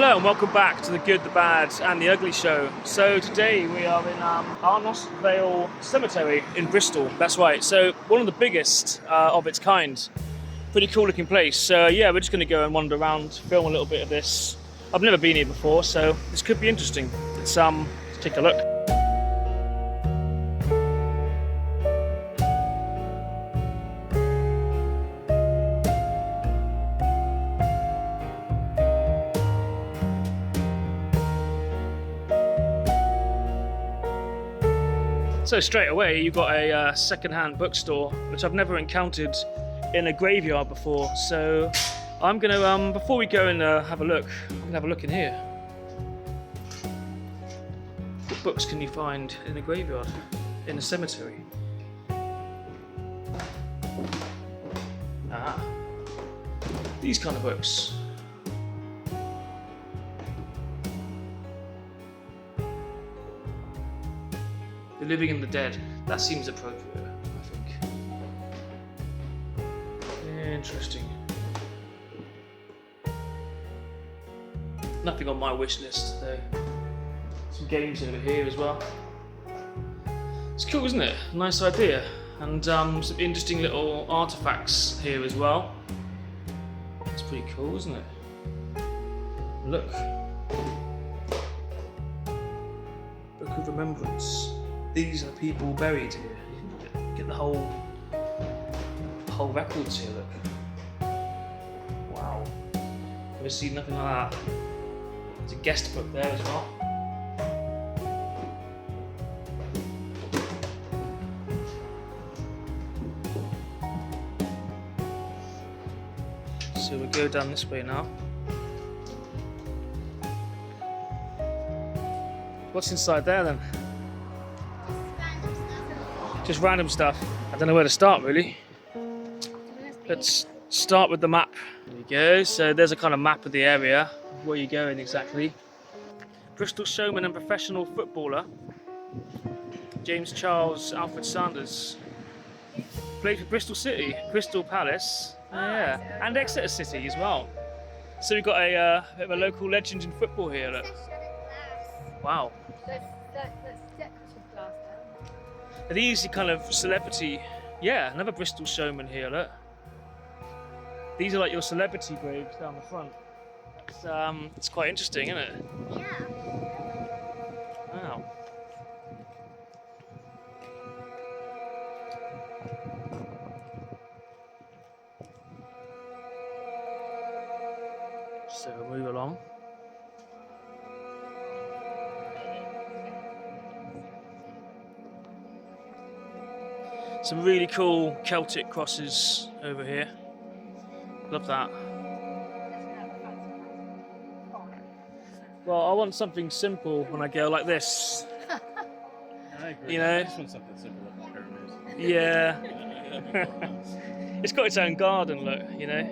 Hello and welcome back to the Good, the Bad and the Ugly show. So today we are in Arnos Vale Cemetery in Bristol. That's right, so one of the biggest of its kind. Pretty cool looking place. So yeah, we're just going to go and wander around, film a little bit of this. I've never been here before, so this could be interesting. Let's take a look. So straight away you've got a second-hand bookstore, which I've never encountered in a graveyard before. So I'm gonna, before we go and have a look, I'm gonna have a look in here. What books can you find in a graveyard, in a cemetery? Ah, these kind of books. The Living and the Dead. That seems appropriate, I think. Interesting. Nothing on my wish list though. Some games over here as well. It's cool, isn't it? Nice idea. And some interesting little artifacts here as well. It's pretty cool, isn't it? Look. Book of Remembrance. These are people buried here. You can get the whole records here, look. Wow. Never seen nothing like that. There's a guest book there as well. So we'll go down this way now. What's inside there then? Just random stuff. I don't know where to start really. Let's start with the map. There you go. So there's a kind of map of the area. Where you're going exactly. Bristol showman and professional footballer James Charles Alfred Sanders. Played for Bristol City, Crystal Palace, yeah, and Exeter City as well. So we've got a bit of a local legend in football here. Look. Wow. Are these the kind of celebrity? Yeah, another Bristol showman here, look. These are like your celebrity graves down the front. It's quite interesting, isn't it? Yeah. Wow. So we'll move along. Some really cool Celtic crosses over here. Love that. Well, I want something simple when I go like this. I agree. You know? I just want something simple like pyramids. Yeah. It's got its own garden, look, you know?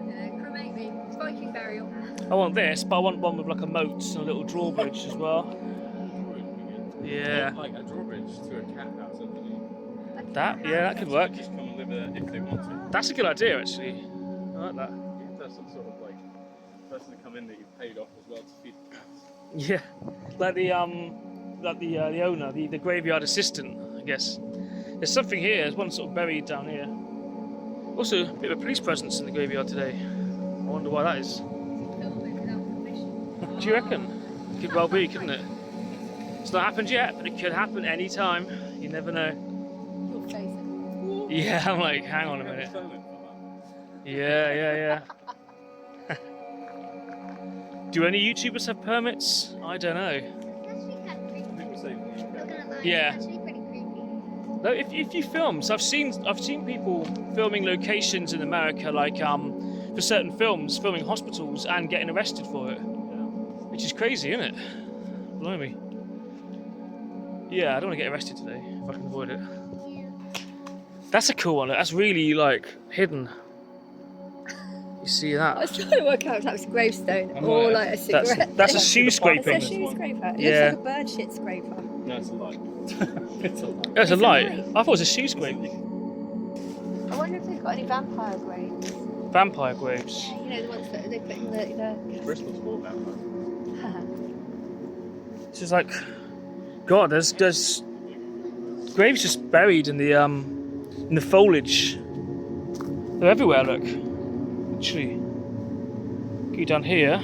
Yeah, cremate me. Viking burial. I want this, but I want one with like a moat and a little drawbridge as well. Yeah. Like a drawbridge to a cat house underneath. That? Yeah, that could work. Just come and live there if they want to. That's a good idea, actually. I like that. There's some sort of like person to come in that you've paid off as well to feed the cats. Yeah, like the owner, the graveyard assistant, I guess. There's something here. There's one sort of buried down here. Also, a bit of a police presence in the graveyard today. I wonder why that is. Do you reckon? Could well be, couldn't it? It's not happened yet, but it could happen any time. You never know. Yeah, I'm like, hang on a minute. Yeah. Do any YouTubers have permits? I don't know. Yeah. No, if you film, so I've seen people filming locations in America, like for certain films, filming hospitals and getting arrested for it, which is crazy, isn't it? Blimey. Yeah, I don't want to get arrested today if I can avoid it. That's a cool one. That's really like hidden. You see that? I was trying to work out if that was a gravestone or like a cigarette. That's a shoe scraping. It's a shoe scraper. It Yeah. looks like a bird shit scraper. No, it's a light. It's a light. Oh, it's a It's a light. light. I thought it was a shoe scraper. Oh, wonder if they've got any vampire graves. Vampire graves. You know, the ones that they put in the Bristol's full of vampires. This is like, God, there's graves just buried in the foliage. They're everywhere. Look, literally. Go down here.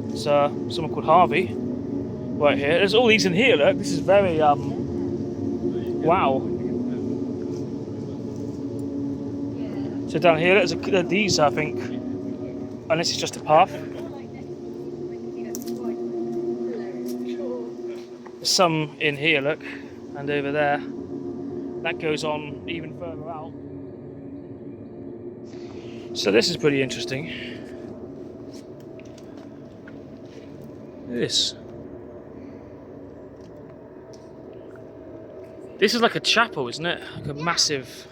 There's someone called Harvey. Right here. There's all these in here. Look, this is very wow. So down here, there's these, I think, unless it's just a path. There's some in here, look, and over there. That goes on even further out. So this is pretty interesting. Look at this. This is like a chapel, isn't it? Like a massive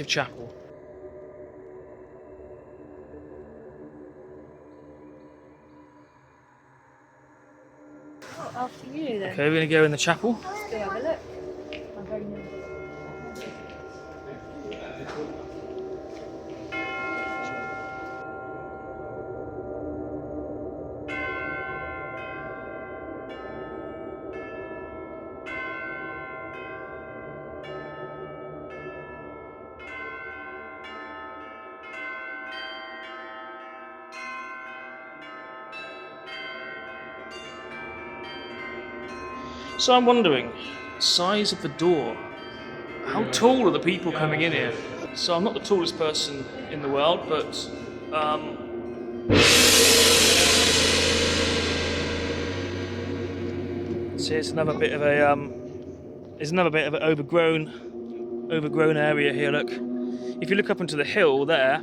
chapel. After you then. Okay, we're gonna go in the chapel. Let's go have a look. I'm very nervous. So I'm wondering, size of the door. How tall are the people coming in here? So I'm not the tallest person in the world, but see, it's another bit of an overgrown area here. Look, if you look up into the hill there,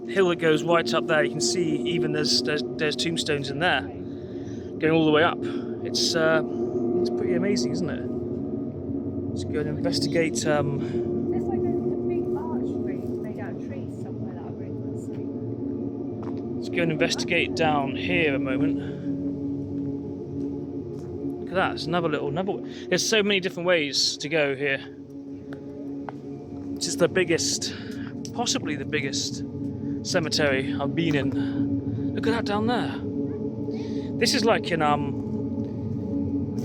the hill that goes right up there, you can see even there's tombstones in there, going all the way up. It's pretty amazing, isn't it? Let's go and investigate. There's like a big archway made out of trees somewhere that I really want to see. Let's go and investigate down here a moment. Look at that, it's another. There's so many different ways to go here. This is the biggest, possibly the biggest cemetery I've been in. Look at that down there. This is like in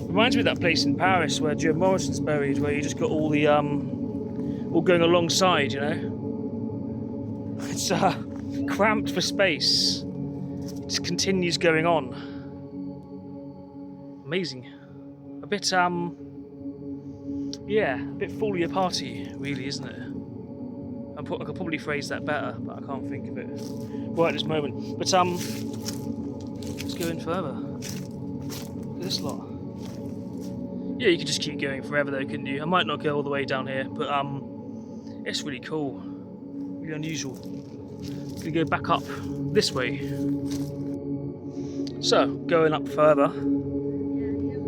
reminds me of that place in Paris where Joe Morrison's buried, where you just got all the all going alongside, you know. It's cramped for space. It just continues going on. Amazing. A bit yeah, a bit folia-party, really, isn't it? I could probably phrase that better, but I can't think of it right at this moment. But let's go in further. Look at this lot. Yeah, you could just keep going forever though, couldn't you? I might not go all the way down here, but it's really cool, really unusual. I'm gonna go back up this way. So going up further.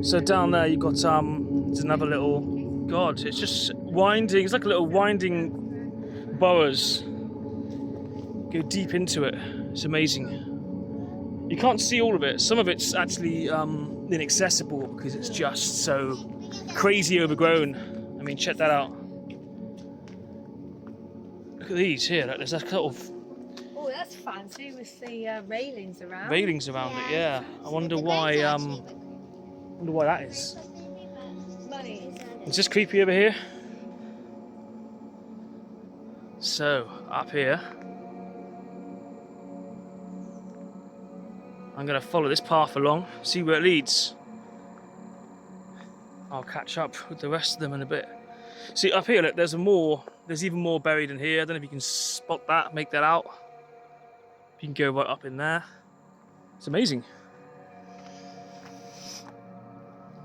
So down there you got there's another little, God, it's just winding. It's like a little winding burrows. Go deep into it. It's amazing. You can't see all of it. Some of it's actually inaccessible because it's just so crazy overgrown. I mean, check that out. Look at these here. There's that sort of Oh, that's fancy with the railings around. railings around it. Yeah. I wonder why. Wonder why that is. Money. Is this creepy over here? So up here, I'm going to follow this path along, see where it leads. I'll catch up with the rest of them in a bit. See, up here, look, there's even more buried in here. I don't know if you can spot that, make that out. You can go right up in there. It's amazing.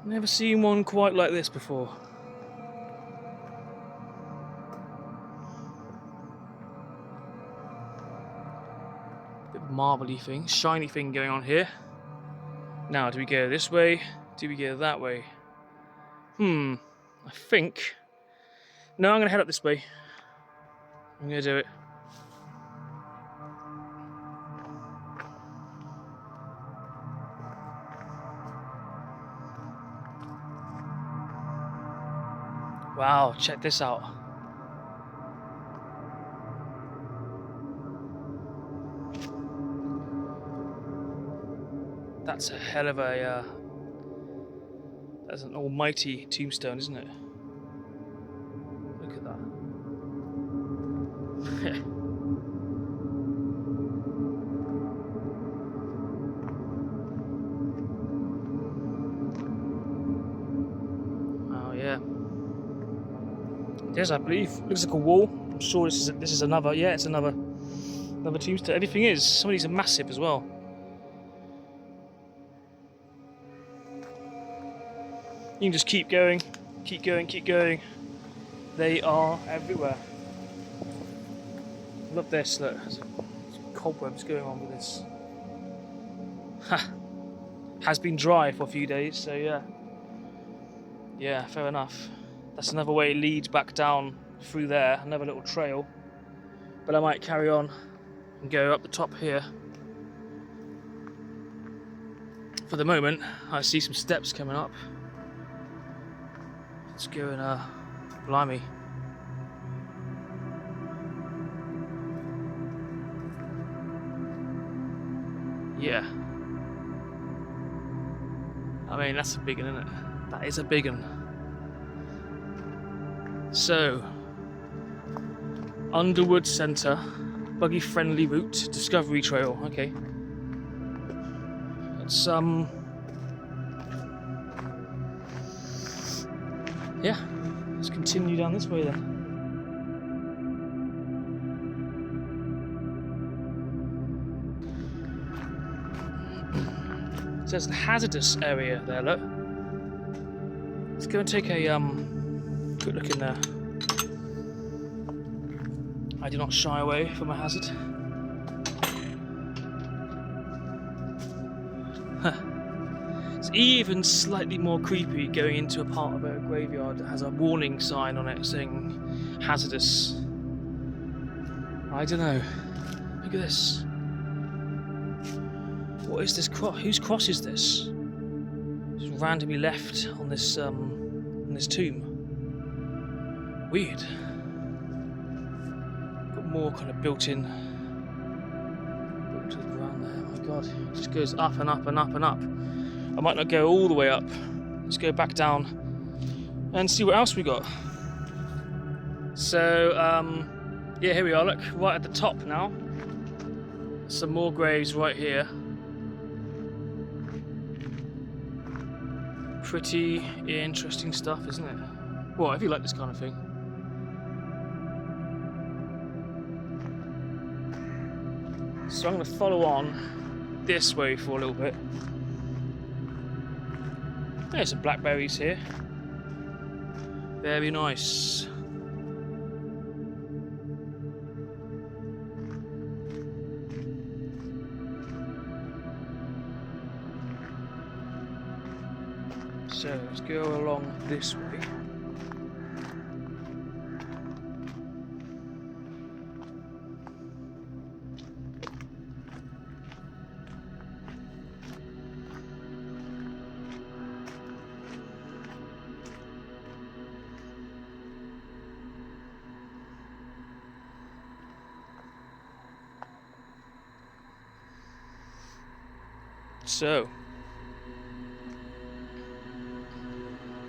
Never seen one quite like this before. Bit of marbly thing, shiny thing going on here. Now, do we go this way? Do we go that way? I think. No, I'm gonna head up this way. I'm gonna do it. Wow, check this out. That's a hell of a. That's an almighty tombstone, isn't it? Look at that. Oh yeah. Yes, I believe. Looks like a wall. I'm sure this is another. Yeah, it's another tombstone. Everything is. Some of these are massive as well. You can just keep going, keep going, keep going. They are everywhere. Look this, look. There's cobwebs going on with this. Ha! Has been dry for a few days, so yeah. Yeah, fair enough. That's another way it leads back down through there, another little trail. But I might carry on and go up the top here. For the moment, I see some steps coming up. Let's go and blimey. Yeah. I mean, that's a big one, isn't it? That is a big one. So, Underwood Centre, buggy friendly route, Discovery Trail. Okay. Let's yeah, let's continue down this way then. It says hazardous area there, look. Let's go and take a quick look in there. I do not shy away from a hazard. It's even slightly more creepy going into a part of a graveyard that has a warning sign on it saying hazardous. I don't know. Look at this. What is this cross? Whose cross is this? Just randomly left on this tomb. Weird. Got more kind of built to the ground there. Oh my god, it just goes up and up and up and up. I might not go all the way up. Let's go back down and see what else we got. So yeah, here we are. Look, right at the top now. Some more graves right here. Pretty interesting stuff, isn't it? Well, if you like this kind of thing. So I'm going to follow on this way for a little bit. There's some blackberries here. Very nice. So let's go along this way. So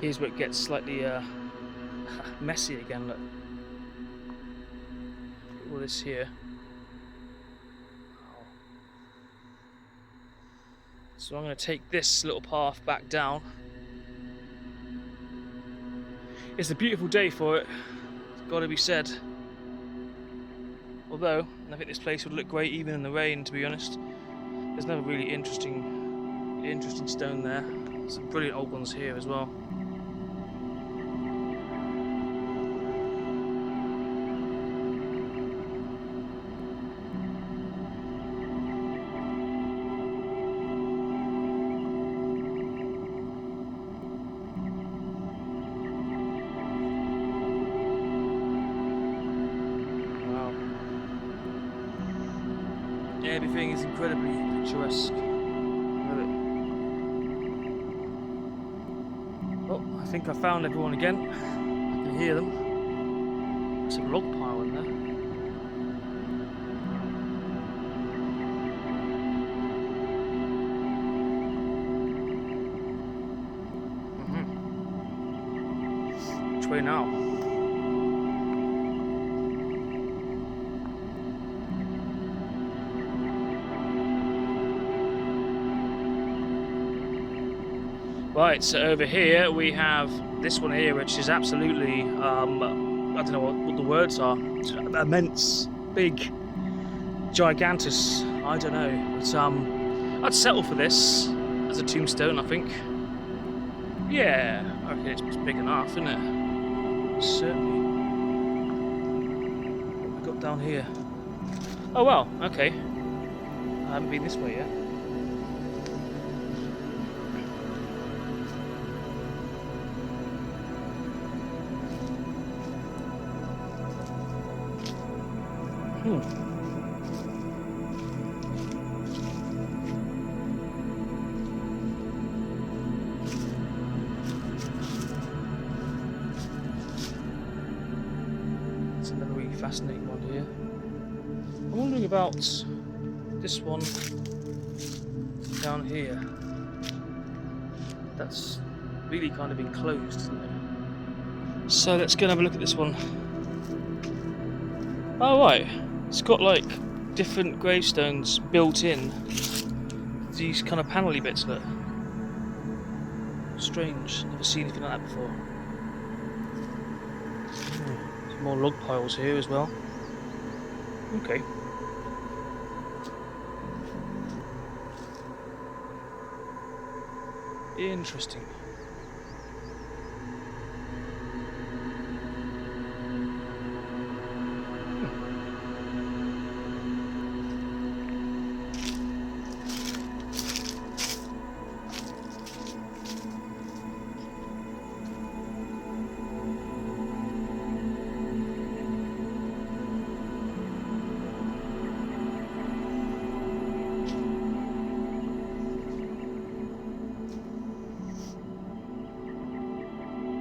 here's where it gets slightly messy again. Look, all this here. So I'm going to take this little path back down. It's a beautiful day for it, it's got to be said. Although I think this place would look great even in the rain, to be honest. There's another really interesting stone there. Some brilliant old ones here as well. Wow. Everything is incredibly picturesque. Oh, I think I found everyone again. I can hear them. There's a log pile in there. way now. Right, so over here we have this one here, which is absolutely, I don't know what the words are. It's immense, big, gigantus. I don't know, but I'd settle for this as a tombstone, I think. Yeah, I reckon it's big enough, isn't it? Certainly. What have we got down here? Oh well, okay. I haven't been this way yet. It's another really fascinating one here. I'm wondering about this one down here. That's really kind of enclosed, isn't it? So let's go and have a look at this one. Oh right, it's got like different gravestones built in. These kind of panelly bits, look. Strange, never seen anything like that before. Some more log piles here as well. Okay. Interesting.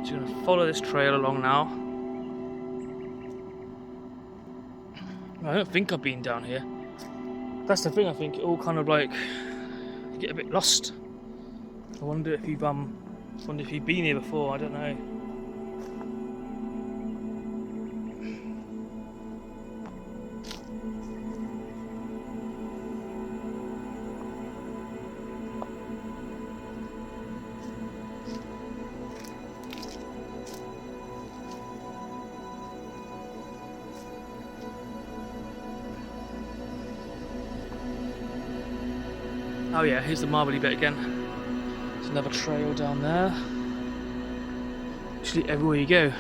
Just gonna follow this trail along now. I don't think I've been down here. That's the thing, I think it all kind of like you get a bit lost. I wonder if you've been here before, I don't know. Oh yeah, here's the marbly bit again. There's another trail down there. Actually, everywhere you go.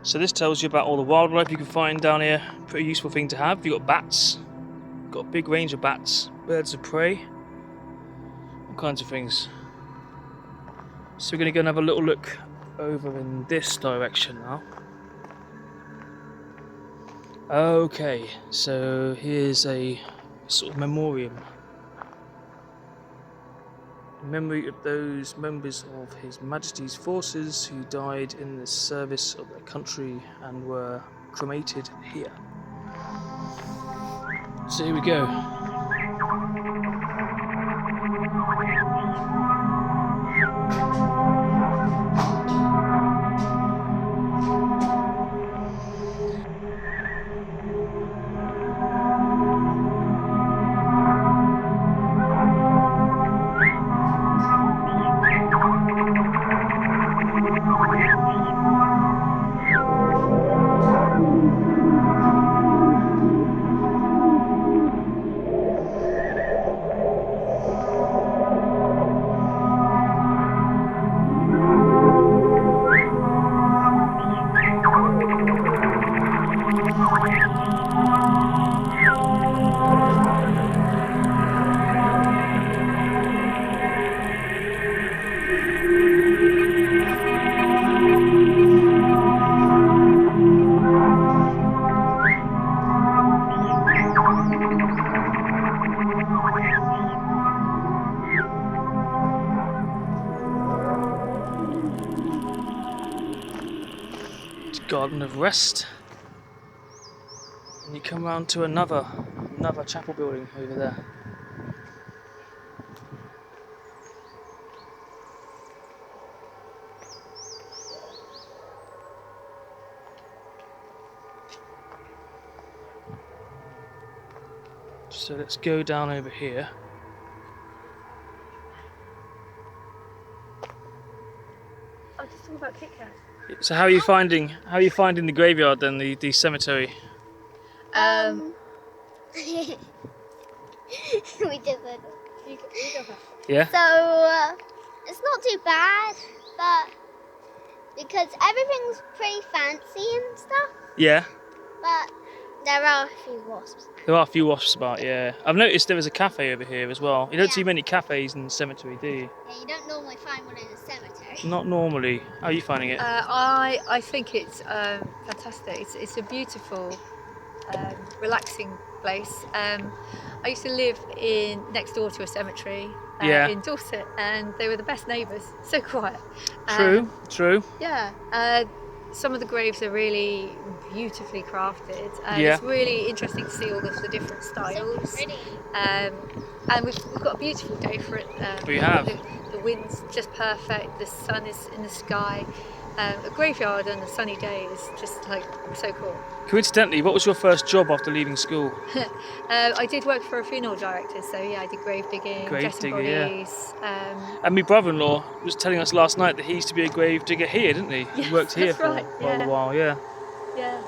So this tells you about all the wildlife you can find down here. Pretty useful thing to have. You've got bats. Got a big range of bats. Birds of prey. All kinds of things. So we're going to go and have a little look over in this direction now. Okay, so here's a sort of memoriam. In memory of those members of His Majesty's forces who died in the service of their country and were cremated here. So here we go. Garden of Rest, and you come round to another chapel building over there. So let's go down over here. I was just talking about Kit Kat. So how are you finding the graveyard then, the cemetery? We just said You go first. Yeah. so. It's not too bad, but because everything's pretty fancy and stuff, Yeah. but there are a few wasps. There are a few wasps about, yeah. I've noticed there is a cafe over here as well. You don't see Yeah. many cafes in the cemetery, do you? Yeah, you don't normally find one in a cemetery. Not normally. How are you finding it? I think it's fantastic. It's a beautiful, relaxing place. I used to live next door to a cemetery Yeah. in Dorset, and they were the best neighbours. So quiet. True. Yeah. Some of the graves are really beautifully crafted. Yeah. It's really interesting to see all of the different So styles. pretty. And we've got a beautiful day for it. We have. The wind's just perfect. The sun is in the sky. A graveyard on a sunny day is just like so cool. Coincidentally, what was your first job after leaving school? I did work for a funeral director, so yeah, I did grave digging, Grave dressing digger, yeah. bodies. And my brother-in-law was telling us last night that he used to be a grave digger here, didn't he? Yes, He worked here that's for right, quite yeah. a while, yeah. Yeah.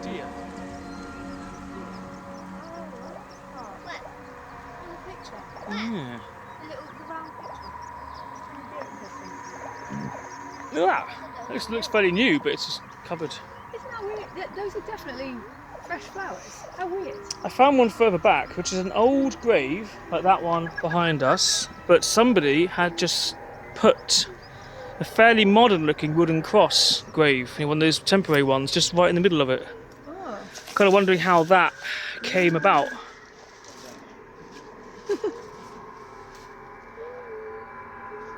Dear. What? On the picture, Yeah. the round picture. Ah, looks fairly new, but it's just covered. Isn't that weird? Those are definitely fresh flowers. How weird. I found one further back, which is an old grave, like that one behind us, but somebody had just put a fairly modern-looking wooden cross grave, one of those temporary ones, just right in the middle of it. Oh. Kind of wondering how that came about.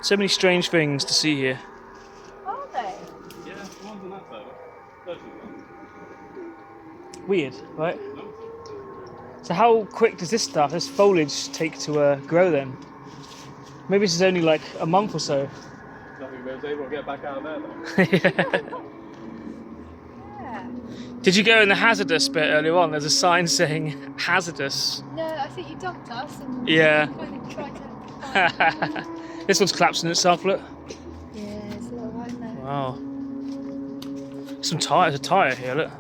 So many strange things to see here. Are they? Yeah, the ones on that side. Those are the ones. Weird, right? So how quick does this foliage take to grow then? Maybe this is only like a month or so. Nothing was able to get back out of there though. Yeah. Did you go in the hazardous bit earlier on? There's a sign saying hazardous. No, I think you dumped us and Yeah. kind of tried to find This one's collapsing itself, look. Yeah, it's a little right there. Wow. Some tyre, there's a tyre here, look.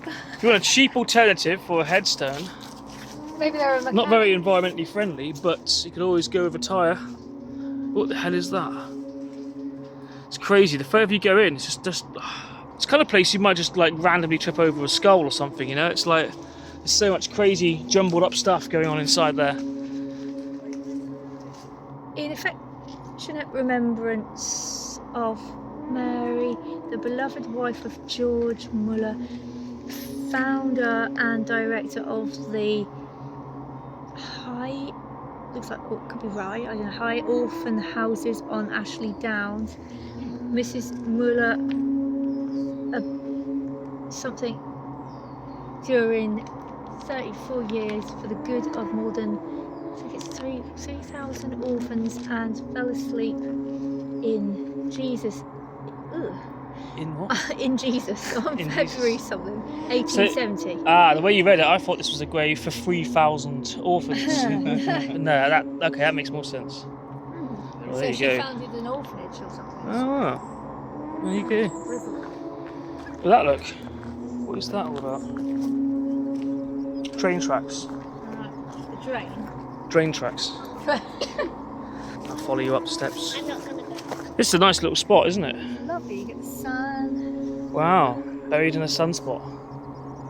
If you want a cheap alternative for a headstone, Maybe they're a mechanic. not very environmentally friendly, but you could always go with a tyre. What the hell is that? It's crazy. The further you go in, it's just it's the kind of place you might just like randomly trip over a skull or something, you know? It's like there's so much crazy jumbled up stuff going on inside there. In affectionate remembrance of Mary, the beloved wife of George Muller, founder and director of the High Orphan Houses on Ashley Downs, Mrs. Muller, something during 34 years for the good of more than, I think it's 3,000 orphans, and fell asleep in Jesus. In what? In Jesus on In February Jesus. something, 1870. The way you read it, I thought this was a grave for 3,000 orphans. No, that makes more sense. Well, So there you she go. founded an orphanage or something. Oh, there you go. Well, that look. What is that all about? Train tracks. The drain. Drain tracks. I'll follow you up the steps. I'm not gonna go. This is a nice little spot, isn't it? Lovely, you get the sun. Wow, buried in a sunspot.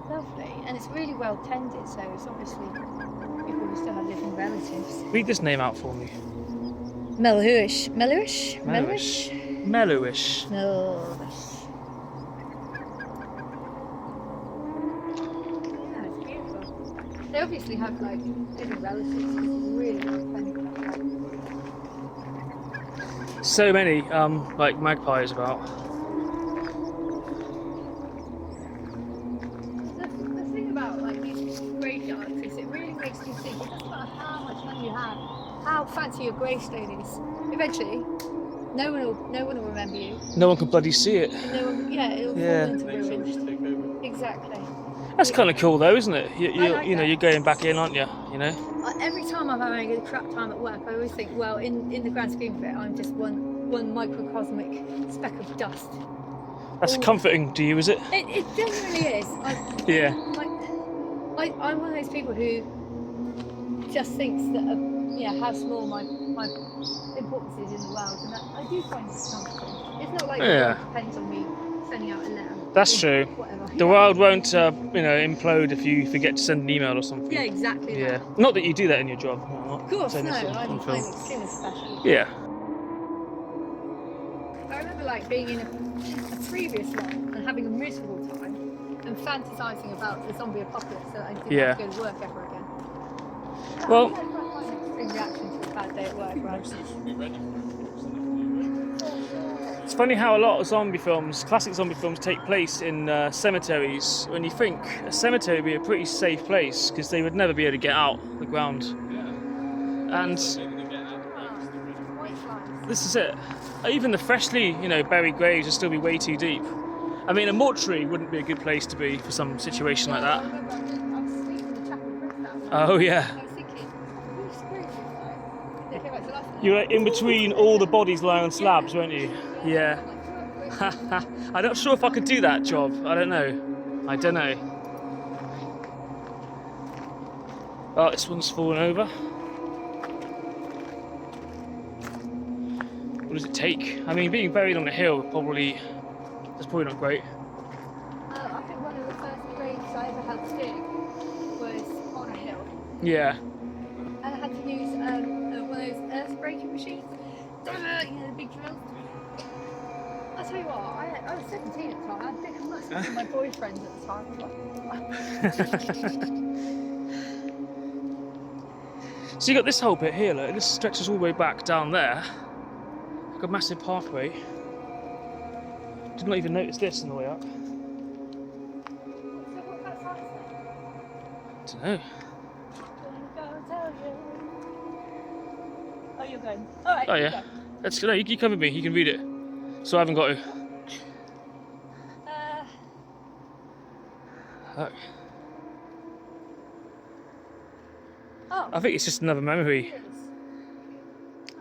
Lovely, and it's really well tended, so it's obviously people who still have living relatives. Read this name out for me. Mellowish. Mellowish. Mellowish. Yeah, it's beautiful. They obviously have like living relatives. It's really well tended. So many, like magpies about. The thing about like these graveyards is it really makes you think. It doesn't matter how much money you have, how fancy your gravestone is. Eventually, no one will remember you. No one can bloody see it. And no one, it'll Yeah. fall into Names will ruin. just take over. Exactly. That's kind of cool though, isn't it? I like You know, that. you're going back in, aren't you? You know? Every time I'm having a crap time at work, I always think, well, in the grand scheme of it, I'm just one microcosmic speck of dust. That's comforting to you, is it? It genuinely is. Yeah. I'm one of those people who just thinks that, how small my importance is in the world, and that I do find it comforting. It's not like Yeah. it depends on me sending out a letter. That's true. Whatever. The world won't, implode if you forget to send an email or something. Yeah, exactly. Yeah. That. Not that you do that in your job. No, not Of course, saying no. this I'm on film. extremely special. Yeah. I remember like being in a previous one and having a miserable time and fantasising about the zombie apocalypse so that I didn't have to go to work ever again. Well- That's quite an extreme reaction to a bad day at work, right? You should be ready for it. It's funny how a lot of zombie films, classic zombie films, take place in cemeteries. When you think a cemetery would be a pretty safe place because they would never be able to get out the ground. Yeah. And Maybe they get out of the ground, still ready. White flies. this is it. Even the freshly, buried graves would still be way too deep. I mean, a mortuary wouldn't be a good place to be for some situation like I that. remember I was sleeping in the chapel Bristol. Oh yeah. I was thinking, who's screwed this guy? They came back to life. You were in between all the bodies lying on slabs, weren't you? Yeah. I'm not sure if I could do that job. I don't know. Oh, this one's fallen over. What does it take? I mean, being buried on a hill that's probably not great. I think one of the first graves I ever had to dig was on a hill. Yeah. And I had to use one of those earth breaking machines. The big drills. I'll tell you what, I was 17 at the time. I had big muscles with my boyfriend at the time. So you got this whole bit here, look, this stretches all the way back down there. like a massive pathway. Did not even notice this on the way up. Don't know. Oh, you're going. All right. Oh yeah. Let's go. No, you come with me. You can read it. So I haven't got to. Look. Oh. I think it's just another memory.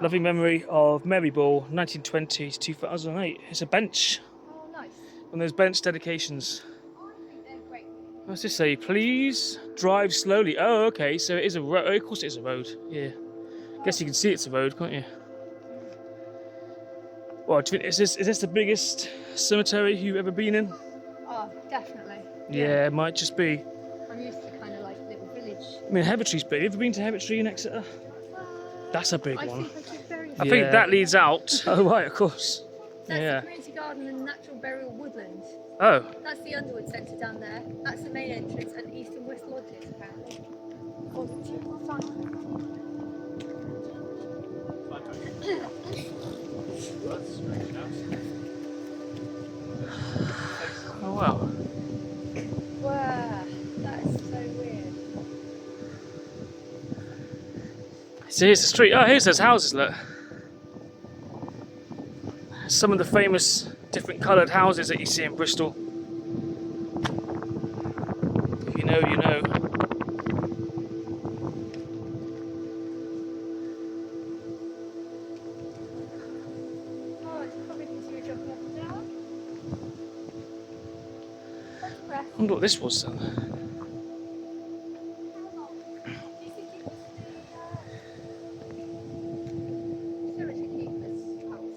Lovely memory of Mary Ball, 1920 to 2008. It's a bench. Oh, nice. One of those bench dedications. I think they're great. What's this say? Please drive slowly. Oh, okay. So it is a road. Oh, of course it is a road. Yeah. Guess you can see it's a road, can't you? Well, do you think, is this the biggest cemetery you've ever been in? Oh, definitely. Yeah, it might just be. I'm used to kind of like little village. I mean, Hevertree's big. Have you ever been to Hevertree in Exeter? That's a big I one. think I keep very. I think that leads out. Oh, right, of course. That's Yeah. the community garden and natural burial woodland. Oh, That's the Underwood Centre down there. That's the main entrance and east and west lodges apparently. That's strange now. oh wow. Wow, that is so weird. So here's the street. Oh, here's those houses, look. Some of the famous different coloured houses that you see in Bristol. If you know, you know. Oh, it's probably because you were jumping up and down. That's breath. I wonder what this was then. Do you think it was the cemetery keeper's house?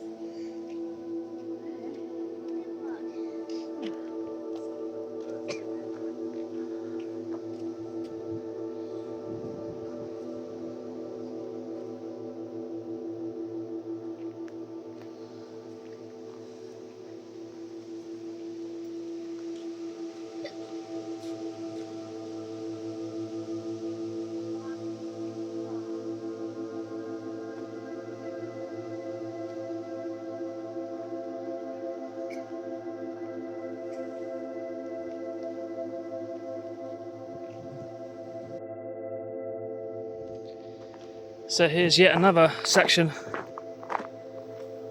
So here's yet another section.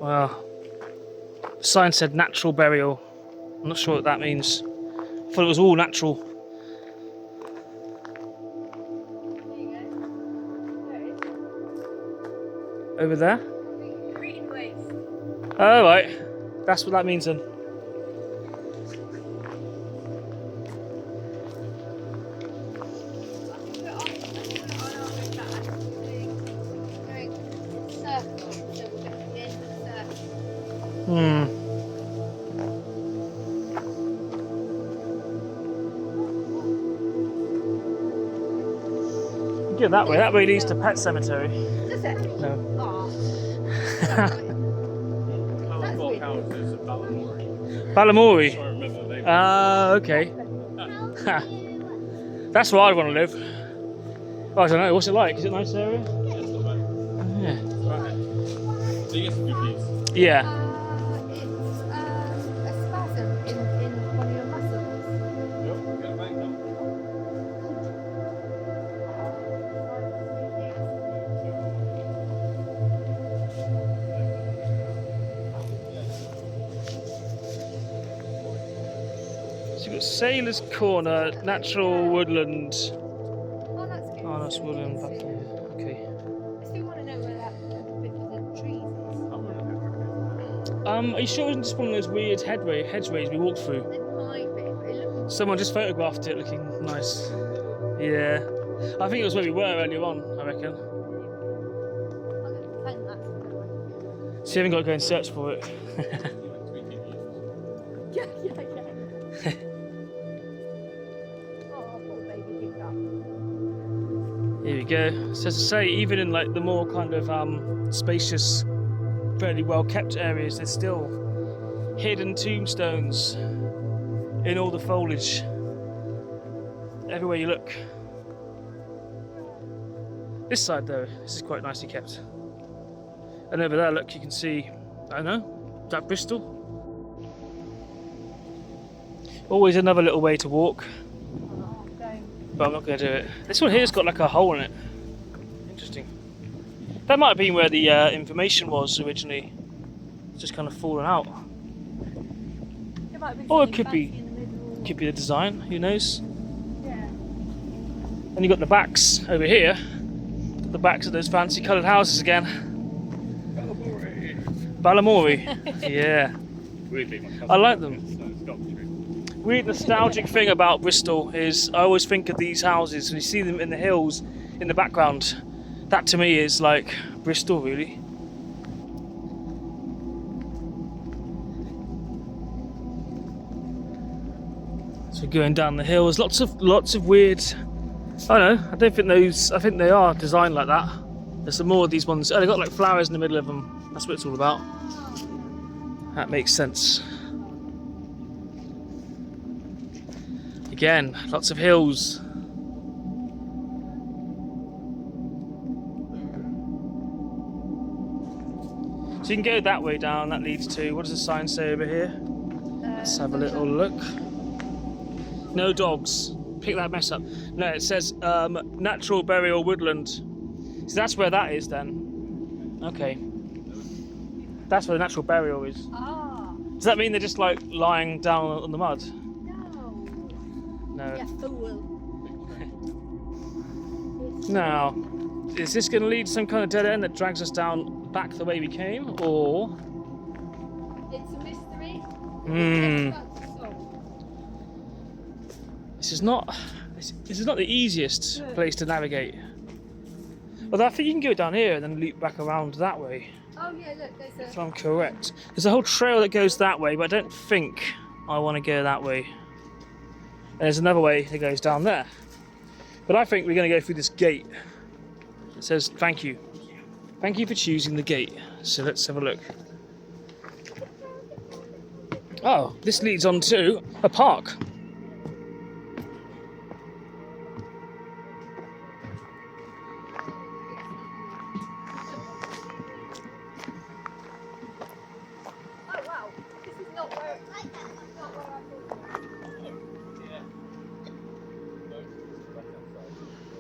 Wow. The sign said natural burial. I'm not sure what that means. I thought it was all natural. There you go. There it is. Over there? Green waste. Oh, right. That's what that means then. Hmm. Go that way. That way leads to Pet Cemetery. Does it? No. Oh. How Bulk House is at Ballamore. Balamori. I remember the name. Ah, okay. How do you That's where I'd want to live. Oh, I don't know. What's it like? Is it a nice area? It's not bad. Yeah. Right. So you get some good views. Yeah. It's a spasm in one of your muscles. Yep, get a bank up. So you've got Sailor's Corner, Natural Woodland. Oh, that's good. Arnos Woodland back here. Okay. I still want to know where that bit with the trees is. Are you sure it wasn't just one of those weird hedgeways we walked through? It might be, but it looks. Someone just photographed it looking nice. Yeah. I think it was where we were earlier on, I reckon. I'm going to pretend that's. So you haven't got to go and search for it. Yeah. Oh, poor baby picked up. Here we go. So as I say, even in like the more kind of spacious, fairly well kept areas, there's still hidden tombstones in all the foliage. Everywhere you look. This side though, this is quite nicely kept. And over there, look, you can see I don't know. Is that Bristol? Always another little way to walk. But I'm not going to do it. This one here's got like a hole in it. Interesting. That might have been where the information was originally. It's just kind of fallen out. Or it could be the design, who knows? Yeah. And you've got the backs over here. The backs of those fancy coloured houses again. Balamori. Yeah. Weirdly, my cousin I like them. did stone sculpture. Weird nostalgic thing about Bristol is I always think of these houses and you see them in the hills in the background. That to me is like Bristol, really. So going down the hills, lots of weird. I don't know. I don't think those. I think they are designed like that. There's some more of these ones. Oh, they got like flowers in the middle of them. That's what it's all about. That makes sense. Again, lots of hills. So you can go that way down. That leads to, what does the sign say over here? Let's have a little look. No dogs. Pick that mess up. No, it says natural burial woodland. So that's where that is then. Okay. That's where the natural burial is. Ah. Does that mean they're just like lying down on the mud? No. No. Yeah, fool. Now, is this going to lead to some kind of dead end that drags us down back the way we came, or? It's a mystery. This is not the easiest place to navigate. Although I think you can go down here and then loop back around that way. Oh yeah, look, there's If I'm correct. There's a whole trail that goes that way, but I don't think I want to go that way. And there's another way that goes down there. But I think we're going to go through this gate. It says, thank you. Thank you for choosing the gate. So let's have a look. Oh, this leads on to a park. Oh wow, this is not where I thought.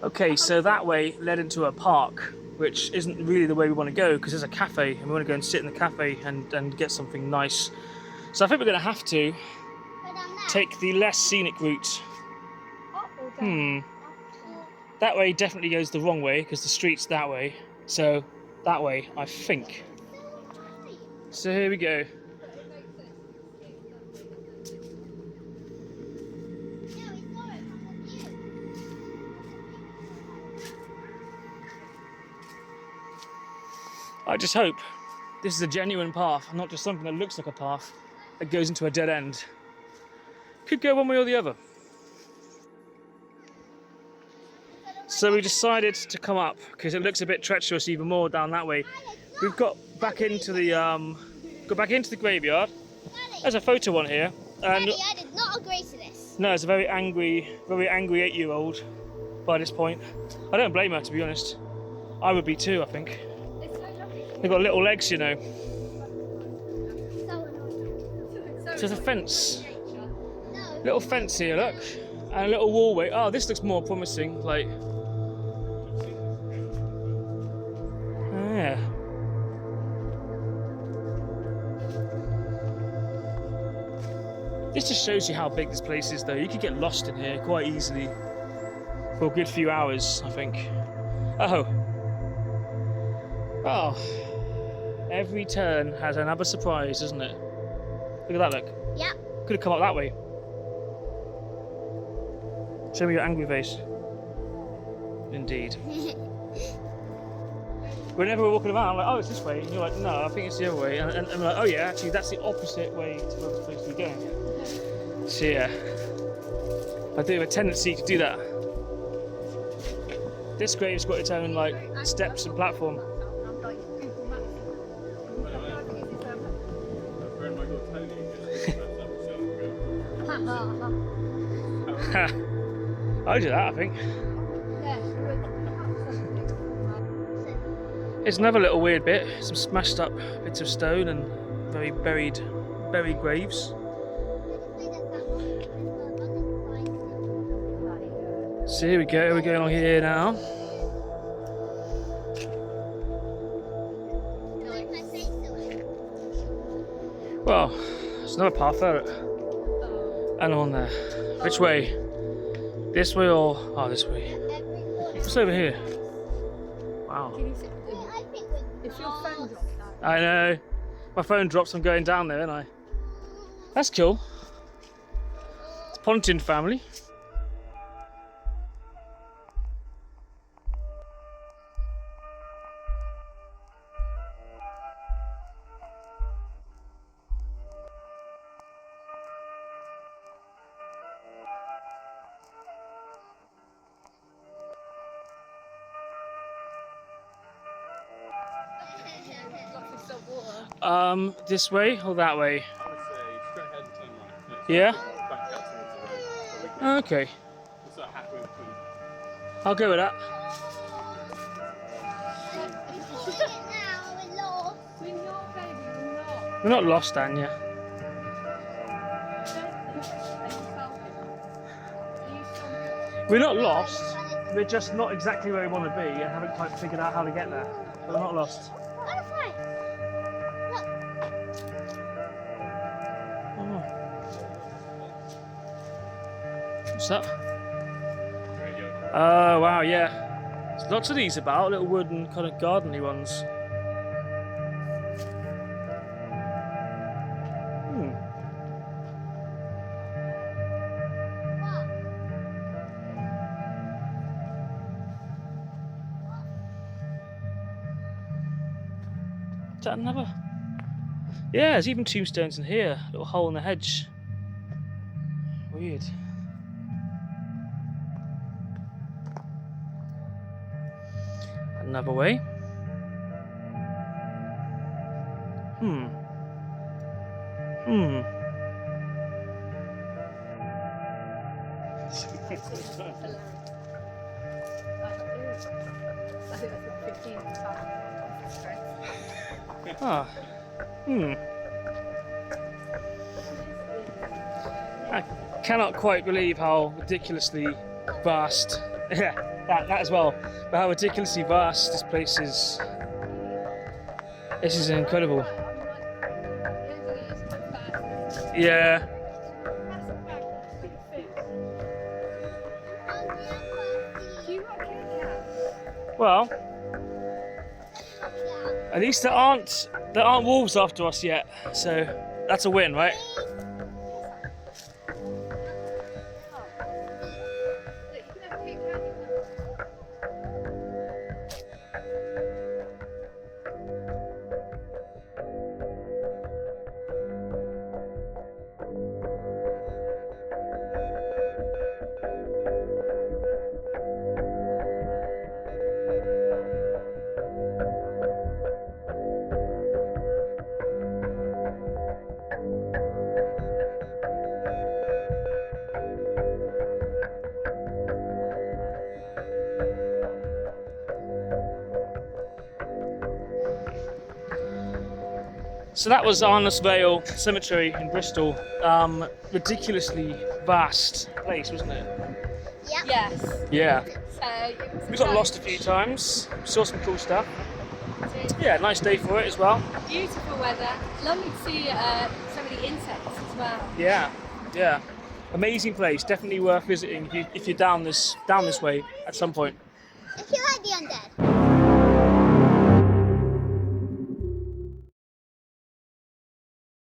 Okay, so that way led into a park, which isn't really the way we want to go because there's a cafe and we want to go and sit in the cafe and get something nice. So I think we're going to have to take the less scenic route. That way definitely goes the wrong way because the street's that way. So that way, I think. So here we go. I just hope this is a genuine path, not just something that looks like a path that goes into a dead end. Could go one way or the other. So we decided to come up because it looks a bit treacherous even more down that way. We've got back into the graveyard. There's a photo on here. And Daddy, I did not agree to this. no, it's a very angry 8-year-old by this point. I don't blame her, to be honest. I would be too, I think. They've got little legs, you know. So there's a fence. Little fence here, look. And a little wallway. Oh, this looks more promising. Like, oh, yeah. This just shows you how big this place is, though. You could get lost in here quite easily for a good few hours, I think. Oh. Oh. Every turn has another surprise, doesn't it? Look at that, look. Yep. Could have come up that way. Show me your angry face. Indeed. Whenever we're walking around, I'm like, oh, it's this way. And you're like, no, I think it's the other way. And I'm like, oh, yeah, actually, that's the opposite way to where we're supposed to be going. So, yeah. I do have a tendency to do that. This grave's got its own, like, steps and platform. I do that, I think. Here's another little weird bit. Some smashed up bits of stone and very buried graves. So here we go. We're going along here now. Well, there's another path there. And on there. Which way? This way or this way? What's over here? Wow. If your phone drops out. I know. My phone drops. I'm going down there, aren't I? That's cool. It's Pontin family. This way or that way? I would say straight ahead and turn right. Yeah? Back out towards the road. So we can, Okay. we're sort of halfway between. I'll go with that. We're not, baby, we're not. We're not lost, Anya. We're not lost. We're just not exactly where we want to be and haven't quite figured out how to get there. But we're not lost. What's that? Radio. Oh, wow, yeah. There's lots of these about, little wooden kind of garden-y ones. Is that another? Yeah, there's even tombstones in here. Little hole in the hedge. Weird. Another way. I cannot quite believe how ridiculously vast. Yeah, that as well. But how ridiculously vast this place is. This is incredible. Yeah. Well, at least there aren't wolves after us yet, so that's a win, right? So that was Arnos Vale Cemetery in Bristol. Ridiculously vast place, wasn't it? Yeah. Yes. Yeah. So We got lost a few times, saw some cool stuff. Yeah, nice day for it as well. Beautiful weather. Lovely to see so many insects as well. Yeah, yeah. Amazing place. Definitely worth visiting if you're down this way at some point. If you like the undead.